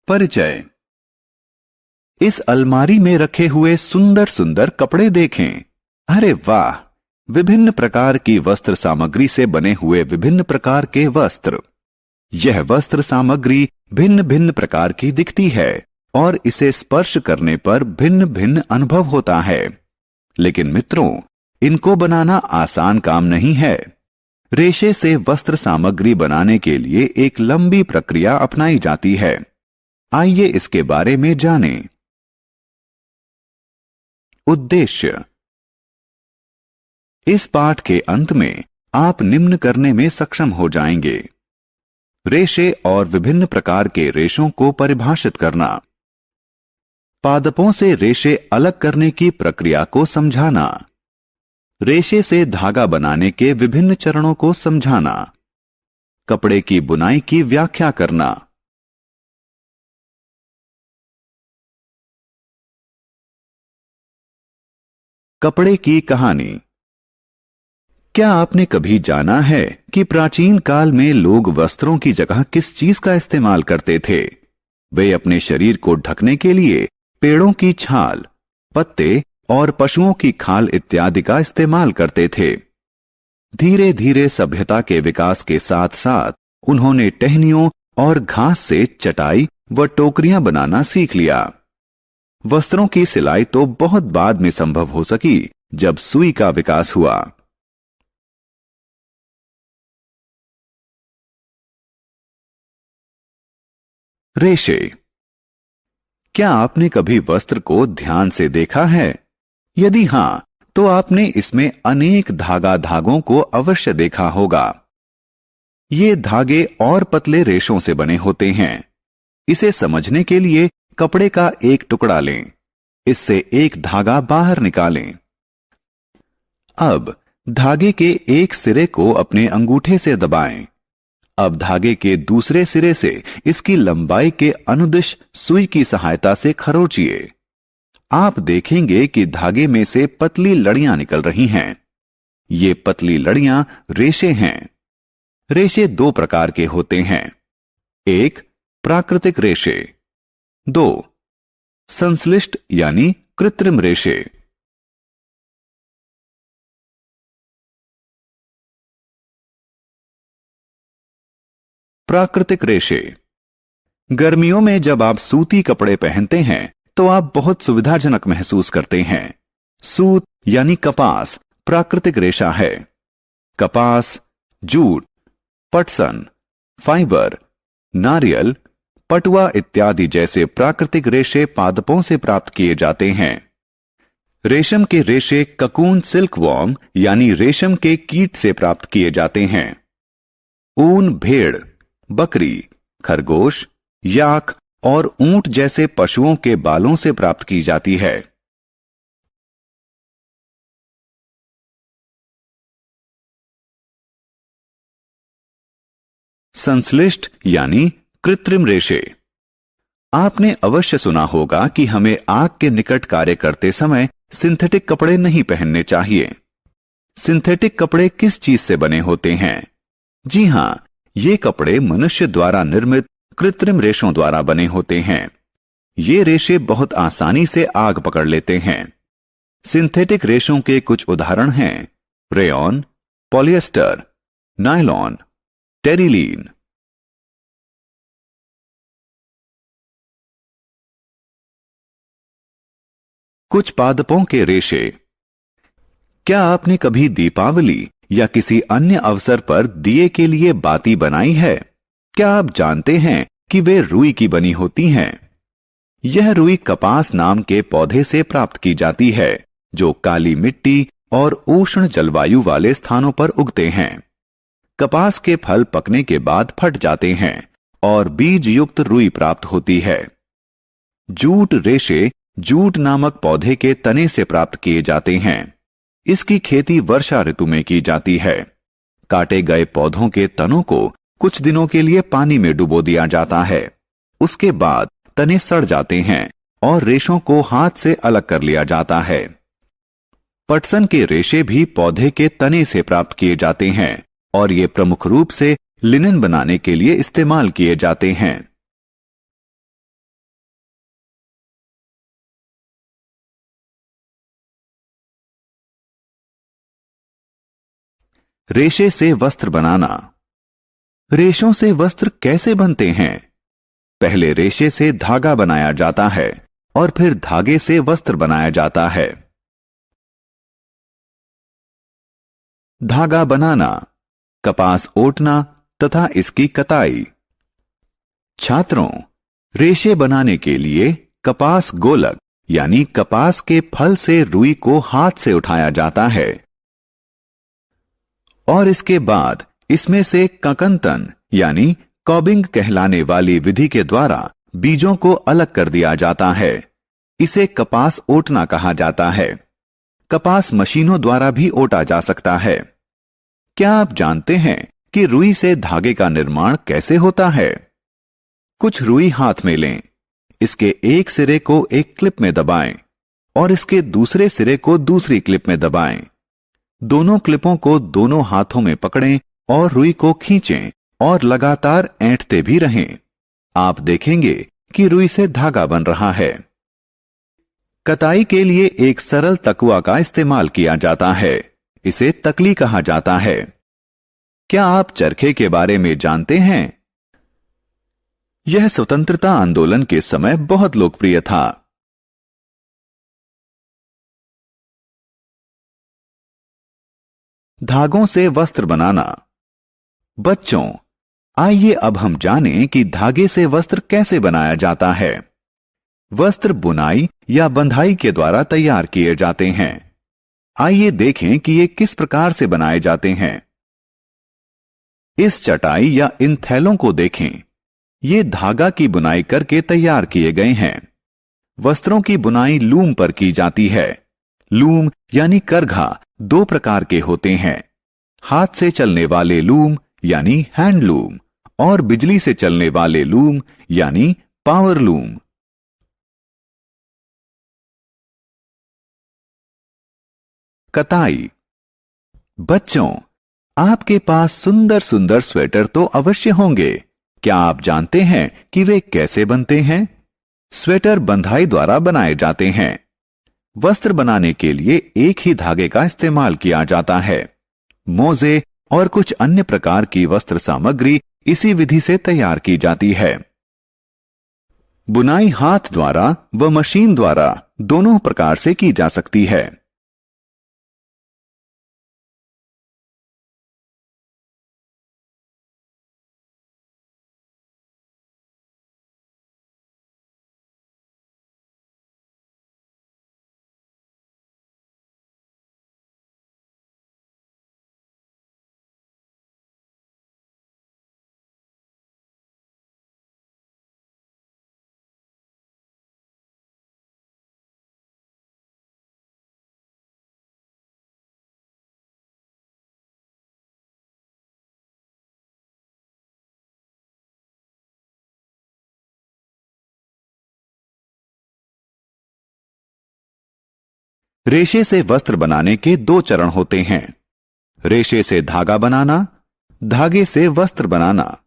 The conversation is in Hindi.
परिचय। इस अलमारी में रखे हुए सुंदर सुंदर कपड़े देखें। अरे वाह, विभिन्न प्रकार की वस्त्र सामग्री से बने हुए विभिन्न प्रकार के वस्त्र। यह वस्त्र सामग्री भिन्न भिन्न प्रकार की दिखती है और इसे स्पर्श करने पर भिन्न भिन्न अनुभव होता है। लेकिन मित्रों, इनको बनाना आसान काम नहीं है। रेशे से वस्त्र सामग्री बनाने के लिए एक लंबी प्रक्रिया अपनाई जाती है। आइए इसके बारे में जानें। उद्देश्य। इस पाठ के अंत में आप निम्न करने में सक्षम हो जाएंगे। रेशे और विभिन्न प्रकार के रेशों को परिभाषित करना, पादपों से रेशे अलग करने की प्रक्रिया को समझाना, रेशे से धागा बनाने के विभिन्न चरणों को समझाना, कपड़े की बुनाई की व्याख्या करना। कपड़े की कहानी। क्या आपने कभी जाना है कि प्राचीन काल में लोग वस्त्रों की जगह किस चीज का इस्तेमाल करते थे? वे अपने शरीर को ढकने के लिए पेड़ों की छाल, पत्ते और पशुओं की खाल इत्यादि का इस्तेमाल करते थे। धीरे धीरे सभ्यता के विकास के साथ साथ उन्होंने टहनियों और घास से चटाई व टोकरियां बनाना सीख लिया। वस्त्रों की सिलाई तो बहुत बाद में संभव हो सकी जब सुई का विकास हुआ। रेशे। क्या आपने कभी वस्त्र को ध्यान से देखा है? यदि हां, तो आपने इसमें अनेक धागों को अवश्य देखा होगा। ये धागे और पतले रेशों से बने होते हैं। इसे समझने के लिए कपड़े का एक टुकड़ा लें, इससे एक धागा बाहर निकालें। अब धागे के एक सिरे को अपने अंगूठे से दबाएं। अब धागे के दूसरे सिरे से इसकी लंबाई के अनुदिश सुई की सहायता से खरोंचिए। आप देखेंगे कि धागे में से पतली लड़ियां निकल रही हैं। ये पतली लड़ियां रेशे हैं। रेशे दो प्रकार के होते हैं। एक, प्राकृतिक रेशे। दो, संश्लिष्ट यानी कृत्रिम रेशे। प्राकृतिक रेशे। गर्मियों में जब आप सूती कपड़े पहनते हैं तो आप बहुत सुविधाजनक महसूस करते हैं। सूत यानी कपास प्राकृतिक रेशा है। कपास, जूट, पटसन, फाइबर, नारियल, पटुआ इत्यादि जैसे प्राकृतिक रेशे पादपों से प्राप्त किए जाते हैं। रेशम के रेशे ककून सिल्कवॉर्म यानी रेशम के कीट से प्राप्त किए जाते हैं। ऊन भेड़, बकरी, खरगोश, याक और ऊंट जैसे पशुओं के बालों से प्राप्त की जाती है। संश्लिष्ट यानी कृत्रिम रेशे। आपने अवश्य सुना होगा कि हमें आग के निकट कार्य करते समय सिंथेटिक कपड़े नहीं पहनने चाहिए। सिंथेटिक कपड़े किस चीज से बने होते हैं? जी हां, ये कपड़े मनुष्य द्वारा निर्मित कृत्रिम रेशों द्वारा बने होते हैं। ये रेशे बहुत आसानी से आग पकड़ लेते हैं। सिंथेटिक रेशों के कुछ उदाहरण हैं रेयॉन, पॉलिएस्टर, नायलॉन, टेरिलीन। कुछ पादपों के रेशे। क्या आपने कभी दीपावली या किसी अन्य अवसर पर दिए के लिए बाती बनाई है? क्या आप जानते हैं कि वे रुई की बनी होती हैं? यह रुई कपास नाम के पौधे से प्राप्त की जाती है जो काली मिट्टी और उष्ण जलवायु वाले स्थानों पर उगते हैं। कपास के फल पकने के बाद फट जाते हैं और बीज युक्त रुई प्राप्त होती है। जूट रेशे जूट नामक पौधे के तने से प्राप्त किए जाते हैं। इसकी खेती वर्षा ऋतु में की जाती है। काटे गए पौधों के तनों को कुछ दिनों के लिए पानी में डुबो दिया जाता है। उसके बाद तने सड़ जाते हैं और रेशों को हाथ से अलग कर लिया जाता है। पटसन के रेशे भी पौधे के तने से प्राप्त किए जाते हैं और ये प्रमुख रूप से लिनन बनाने के लिए इस्तेमाल किए जाते हैं। रेशे से वस्त्र बनाना। रेशों से वस्त्र कैसे बनते हैं? पहले रेशे से धागा बनाया जाता है और फिर धागे से वस्त्र बनाया जाता है। धागा बनाना, कपास ओटना तथा इसकी कताई। छात्रों, रेशे बनाने के लिए कपास गोलक यानी कपास के फल से रुई को हाथ से उठाया जाता है और इसके बाद इसमें से ककंतन यानी कॉबिंग कहलाने वाली विधि के द्वारा बीजों को अलग कर दिया जाता है। इसे कपास ओटना कहा जाता है। कपास मशीनों द्वारा भी ओटा जा सकता है। क्या आप जानते हैं कि रुई से धागे का निर्माण कैसे होता है? कुछ रुई हाथ में लें, इसके एक सिरे को एक क्लिप में दबाएं और इसके दूसरे सिरे को दूसरी क्लिप में दबाएं। दोनों क्लिपों को दोनों हाथों में पकड़ें और रुई को खींचें और लगातार ऐंठते भी रहें। आप देखेंगे कि रुई से धागा बन रहा है। कताई के लिए एक सरल तकुआ का इस्तेमाल किया जाता है। इसे तकली कहा जाता है। क्या आप चरखे के बारे में जानते हैं? यह स्वतंत्रता आंदोलन के समय बहुत लोकप्रिय था। धागों से वस्त्र बनाना। बच्चों, आइए अब हम जानें कि धागे से वस्त्र कैसे बनाया जाता है। वस्त्र बुनाई या बंधाई के द्वारा तैयार किए जाते हैं। आइए देखें कि ये किस प्रकार से बनाए जाते हैं। इस चटाई या इन थैलों को देखें। ये धागा की बुनाई करके तैयार किए गए हैं। वस्त्रों की बुनाई लूम पर की जाती है। लूम यानी करघा दो प्रकार के होते हैं, हाथ से चलने वाले लूम यानी हैंडलूम और बिजली से चलने वाले लूम यानी पावर लूम। कताई। बच्चों, आपके पास सुंदर सुंदर स्वेटर तो अवश्य होंगे। क्या आप जानते हैं कि वे कैसे बनते हैं? स्वेटर बंधाई द्वारा बनाए जाते हैं। वस्त्र बनाने के लिए एक ही धागे का इस्तेमाल किया जाता है। मोजे और कुछ अन्य प्रकार की वस्त्र सामग्री इसी विधि से तैयार की जाती है। बुनाई हाथ द्वारा व मशीन द्वारा दोनों प्रकार से की जा सकती है। रेशे से वस्त्र बनाने के दो चरण होते हैं। रेशे से धागा बनाना, धागे से वस्त्र बनाना।